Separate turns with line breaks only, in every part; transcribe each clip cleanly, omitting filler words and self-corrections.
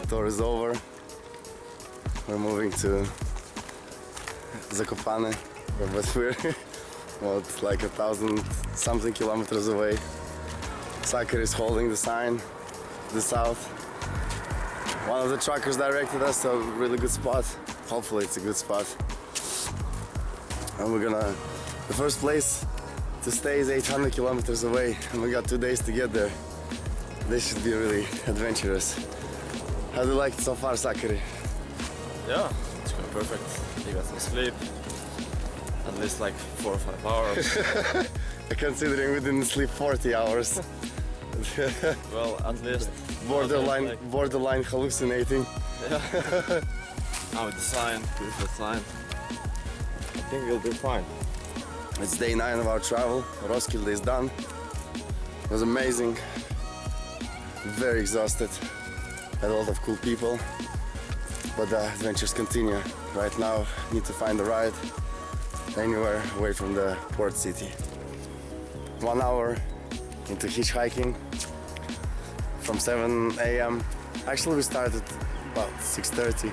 tour is over. We're moving to Zakopane, but we're what, like 1,000-something kilometers away. Savagery is holding the sign to the south. One of the truckers directed us to a really good spot. Hopefully it's a good spot. And the first place to stay is 800 kilometers away, and we got 2 days to get there. This should be really adventurous. How do you like it so far, Savagery?
Yeah, it's going perfect. You got some sleep, at least like 4 or 5 hours.
Considering we didn't sleep 40 hours.
Well, at least
borderline hallucinating.
Yeah. Now with the sign, beautiful sign. I think we'll be fine.
It's day 9 of our travel. Roskilde is done. It was amazing. Very exhausted. Had a lot of cool people. But the adventures continue. Right now, need to find a ride anywhere away from the port city. 1 hour into hitchhiking from 7 a.m. Actually, we started about 6:30,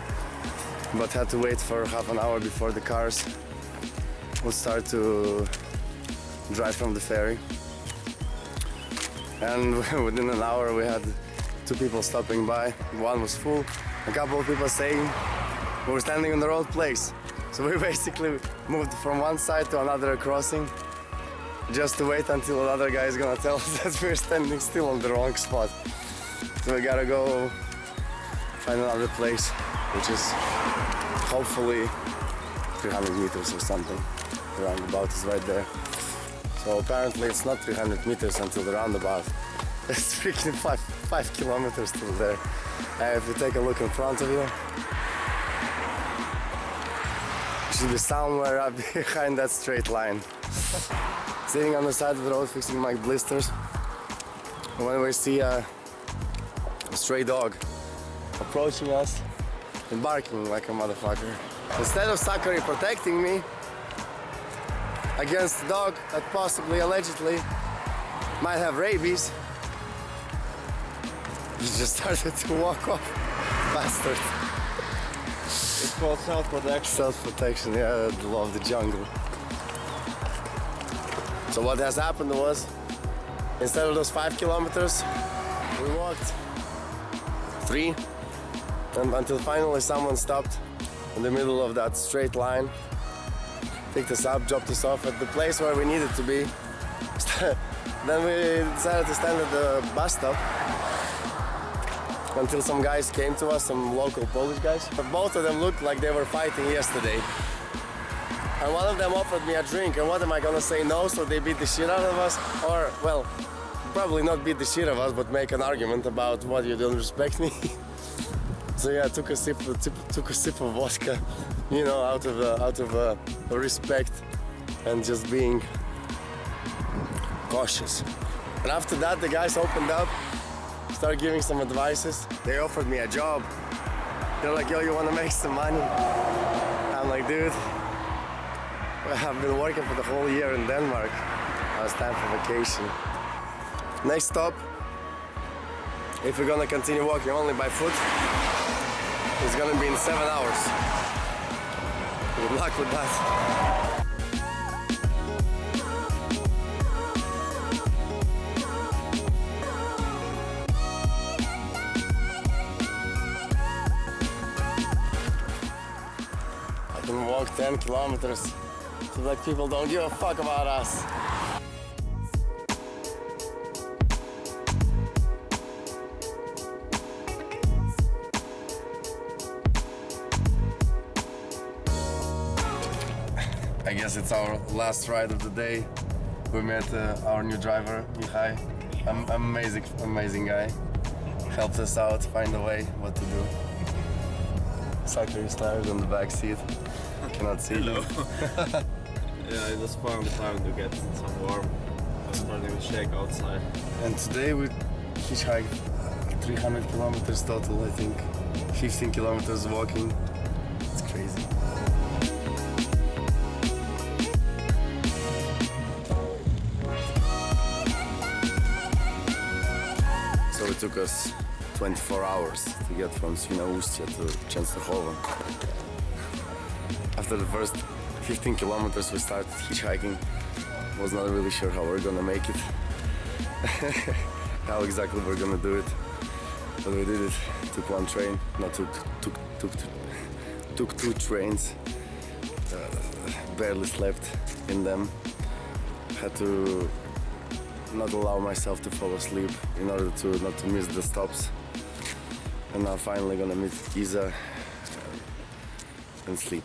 but had to wait for half an hour before the cars would start to drive from the ferry. And within an hour, we had 2 people stopping by. One was full. A couple of people saying we were standing on the wrong place. So we basically moved from one side to another crossing just to wait until another guy is gonna tell us that we're standing still on the wrong spot. So we gotta go find another place, which is hopefully 300 meters or something. The roundabout is right there. So apparently it's not 300 meters until the roundabout. It's freaking 5 kilometers till there. If you take a look in front of you, you should be somewhere up behind that straight line. Sitting on the side of the road fixing my blisters, when we see a stray dog approaching us and barking like a motherfucker. Instead of Savagery protecting me against the dog that possibly, allegedly, might have rabies, he just started to walk off. Bastard.
It's called self-protection.
Self-protection, yeah, the law of the jungle. So what has happened was, instead of those 5 kilometers, we walked 3, and until finally someone stopped in the middle of that straight line, picked us up, dropped us off at the place where we needed to be. Then we decided to stand at the bus stop until some guys came to us, some local Polish guys. But both of them looked like they were fighting yesterday. And one of them offered me a drink, and what am I gonna say no, so they beat the shit out of us? Or, well, probably not beat the shit out of us, but make an argument about what you don't respect me. So yeah, I took a sip of vodka, you know, out of respect and just being cautious. And after that, the guys opened up, started giving some advices. They offered me a job. They're like, yo, you wanna make some money? I'm like, dude, I've been working for the whole year in Denmark. Now it's time for vacation. Next stop, if we're gonna continue walking only by foot, it's gonna be in 7 hours. Good luck with that. I can walk 10 kilometers. So like people don't give a fuck about us. I guess it's our last ride of the day. We met our new driver, Mihai. Amazing guy. Helped us out, find a way what to do. Savagery is tired on the back seat. Cannot see you.
Yeah, it was fun time to get some warm. I was running with shake outside.
And today we hitchhiked 300 kilometers total, I think. 15 kilometers walking. It's crazy. So it took us 24 hours to get from Świnoujście to Częstochowa. After the first 15 kilometers we started hitchhiking. Was not really sure how we're gonna make it. How exactly we're gonna do it. But we did it. Took one train. No, took two trains. Barely slept in them. Had to not allow myself to fall asleep in order to not to miss the stops. And now finally gonna meet Isa and sleep.